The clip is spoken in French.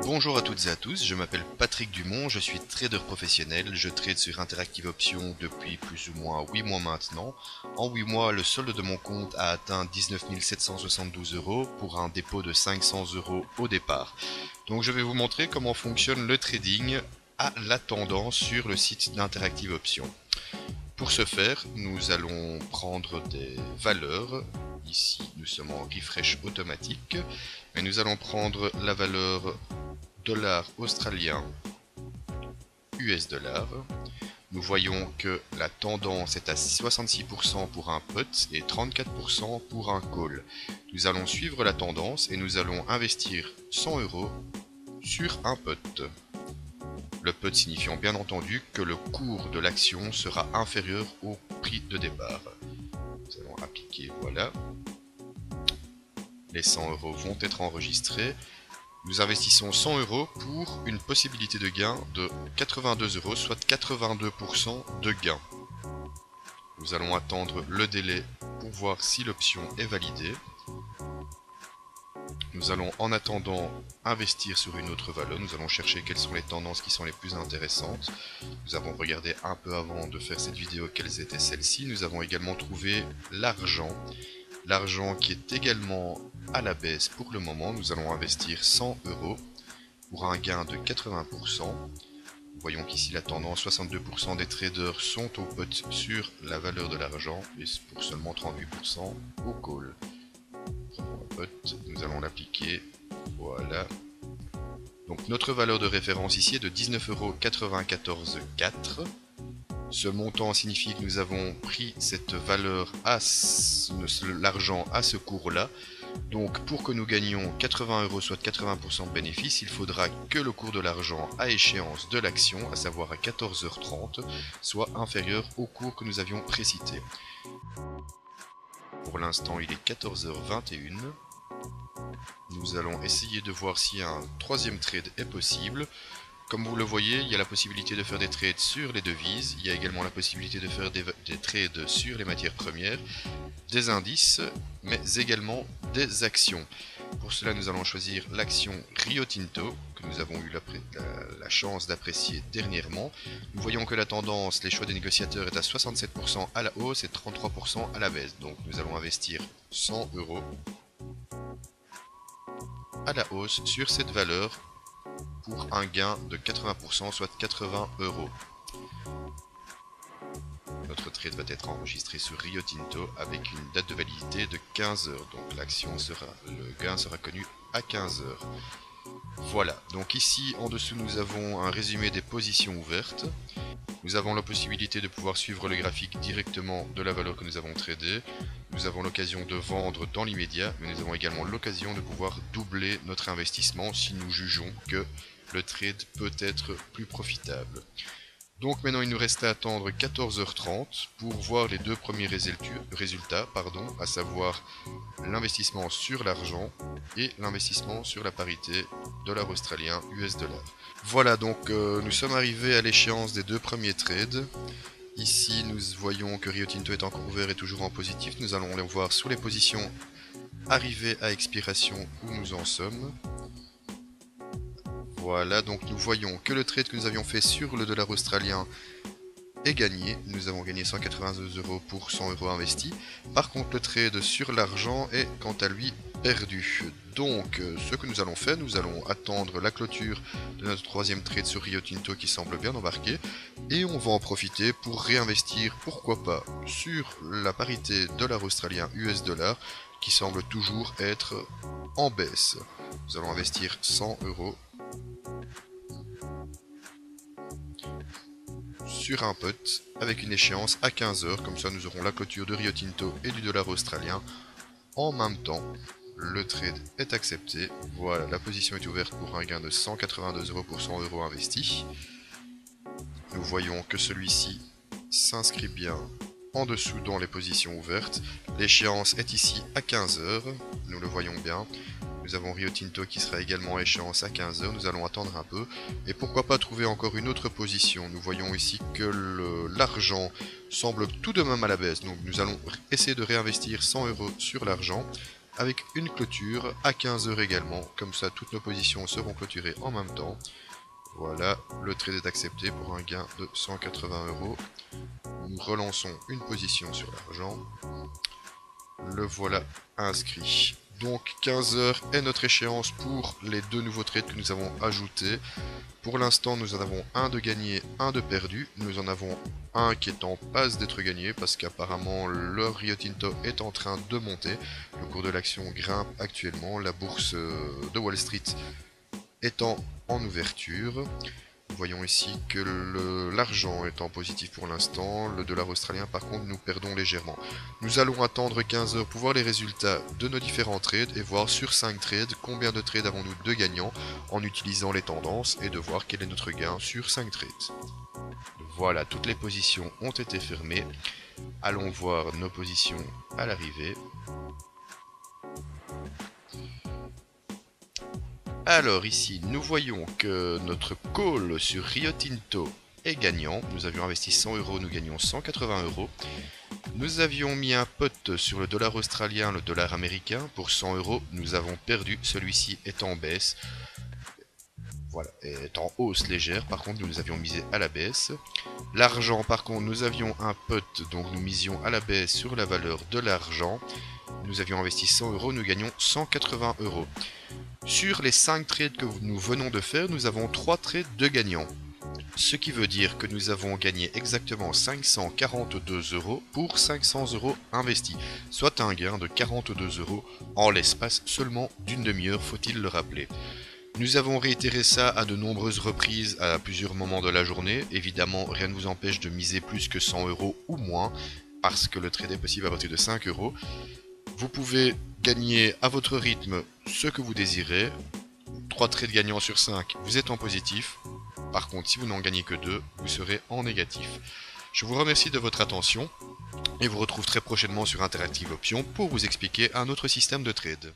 Bonjour à toutes et à tous, je m'appelle Patrick Dumont, je suis trader professionnel, je trade sur Interactive Options depuis plus ou moins 8 mois maintenant. En 8 mois, le solde de mon compte a atteint 19 772 € pour un dépôt de 500 € au départ. Donc je vais vous montrer comment fonctionne le trading à la tendance sur le site d'Interactive Options. Pour ce faire, nous allons prendre des valeurs. Ici, nous sommes en refresh automatique. Mais nous allons prendre la valeur dollar australien US dollar. Nous voyons que la tendance est à 66% pour un put et 34% pour un call. Nous allons suivre la tendance et nous allons investir 100 € sur un put. Le put signifiant bien entendu que le cours de l'action sera inférieur au prix de départ. Nous allons appliquer, voilà. Les 100 € vont être enregistrés. Nous investissons 100 € pour une possibilité de gain de 82 €, soit 82% de gain. Nous allons attendre le délai pour voir si l'option est validée. Nous allons en attendant investir sur une autre valeur. Nous allons chercher quelles sont les tendances qui sont les plus intéressantes. Nous avons regardé un peu avant de faire cette vidéo quelles étaient celles-ci. Nous avons également trouvé l'argent. L'argent qui est également à la baisse pour le moment. Nous allons investir 100 € pour un gain de 80%. Voyons qu'ici la tendance, 62% des traders sont au put sur la valeur de l'argent et pour seulement 38% au call. Nous allons l'appliquer, voilà. Donc notre valeur de référence ici est de 19,94 €. Ce montant signifie que nous avons pris cette valeur à l'argent à ce cours-là. Donc pour que nous gagnions 80 €, soit 80% de bénéfice, il faudra que le cours de l'argent à échéance de l'action, à savoir à 14h30, soit inférieur au cours que nous avions précité. Pour l'instant, il est 14h21. Nous allons essayer de voir si un troisième trade est possible. Comme vous le voyez, il y a la possibilité de faire des trades sur les devises, il y a également la possibilité de faire des trades sur les matières premières, des indices, mais également des actions. Pour cela, nous allons choisir l'action Rio Tinto, que nous avons eu la chance d'apprécier dernièrement. Nous voyons que la tendance, les choix des négociateurs est à 67% à la hausse et 33% à la baisse. Donc nous allons investir 100 € à la hausse sur cette valeur pour un gain de 80%, soit 80 €. Notre trade va être enregistré sur Rio Tinto avec une date de validité de 15 heures. Donc le gain sera connu à 15 heures. Voilà, donc ici en dessous nous avons un résumé des positions ouvertes. Nous avons la possibilité de pouvoir suivre le graphique directement de la valeur que nous avons tradée. Nous avons l'occasion de vendre dans l'immédiat, mais nous avons également l'occasion de pouvoir doubler notre investissement si nous jugeons que le trade peut être plus profitable. Donc maintenant il nous reste à attendre 14h30 pour voir les deux premiers résultats, à savoir l'investissement sur l'argent et l'investissement sur la parité dollar australien US dollar. Voilà, donc nous sommes arrivés à l'échéance des deux premiers trades. Ici nous voyons que Rio Tinto est encore ouvert et toujours en positif. Nous allons les voir sous les positions arrivées à expiration où nous en sommes. Voilà, donc nous voyons que le trade que nous avions fait sur le dollar australien est gagné. Nous avons gagné 182 € pour 100 € investis. Par contre, le trade sur l'argent est quant à lui perdu. Donc, ce que nous allons faire, nous allons attendre la clôture de notre troisième trade sur Rio Tinto qui semble bien embarqué. Et on va en profiter pour réinvestir, pourquoi pas, sur la parité dollar australien US dollar qui semble toujours être en baisse. Nous allons investir 100 € sur un put avec une échéance à 15 heures, comme ça nous aurons la clôture de Rio Tinto et du dollar australien en même temps. Le trade est accepté, voilà, la position est ouverte pour un gain de 182 € pour 100 € investis. Nous voyons que celui-ci s'inscrit bien en dessous dans les positions ouvertes. L'échéance est ici à 15 heures, nous le voyons bien. Nous avons Rio Tinto qui sera également à échéance à 15 heures, nous allons attendre un peu. Et pourquoi pas trouver encore une autre position. Nous voyons ici que l'argent semble tout de même à la baisse. Donc nous allons essayer de réinvestir 100 € sur l'argent avec une clôture à 15 heures également. Comme ça, toutes nos positions seront clôturées en même temps. Voilà, le trade est accepté pour un gain de 180 €. Nous relançons une position sur l'argent. Le voilà inscrit. Donc 15 heures est notre échéance pour les deux nouveaux trades que nous avons ajoutés. Pour l'instant, nous en avons un de gagné, un de perdu. Nous en avons un qui est en passe d'être gagné parce qu'apparemment le Rio Tinto est en train de monter. Le cours de l'action grimpe actuellement. La bourse de Wall Street étant en ouverture. Nous voyons ici que l'argent est en positif pour l'instant, le dollar australien par contre nous perdons légèrement. Nous allons attendre 15 heures pour voir les résultats de nos différents trades et voir sur 5 trades combien de trades avons-nous de gagnants en utilisant les tendances et de voir quel est notre gain sur 5 trades. Voilà, toutes les positions ont été fermées. Allons voir nos positions à l'arrivée. Alors ici, nous voyons que notre call sur Rio Tinto est gagnant. Nous avions investi 100 €, nous gagnons 180 €. Nous avions mis un pot sur le dollar australien, le dollar américain. Pour 100 €, nous avons perdu. Celui-ci est en baisse. Voilà, est en hausse légère. Par contre, nous avions misé à la baisse. L'argent, par contre, nous avions un pot, donc nous misions à la baisse sur la valeur de l'argent. Nous avions investi 100 €, nous gagnons 180 €. Sur les 5 trades que nous venons de faire, nous avons 3 trades de gagnants. Ce qui veut dire que nous avons gagné exactement 542 € pour 500 € investis, soit un gain de 42 € en l'espace seulement d'une demi-heure, faut-il le rappeler. Nous avons réitéré ça à de nombreuses reprises à plusieurs moments de la journée. Évidemment, rien ne vous empêche de miser plus que 100 € ou moins, parce que le trade est possible à partir de 5 €. Vous pouvez gagner à votre rythme ce que vous désirez. 3 trades gagnants sur 5, vous êtes en positif. Par contre, si vous n'en gagnez que 2, vous serez en négatif. Je vous remercie de votre attention et vous retrouve très prochainement sur Interactive Options pour vous expliquer un autre système de trade.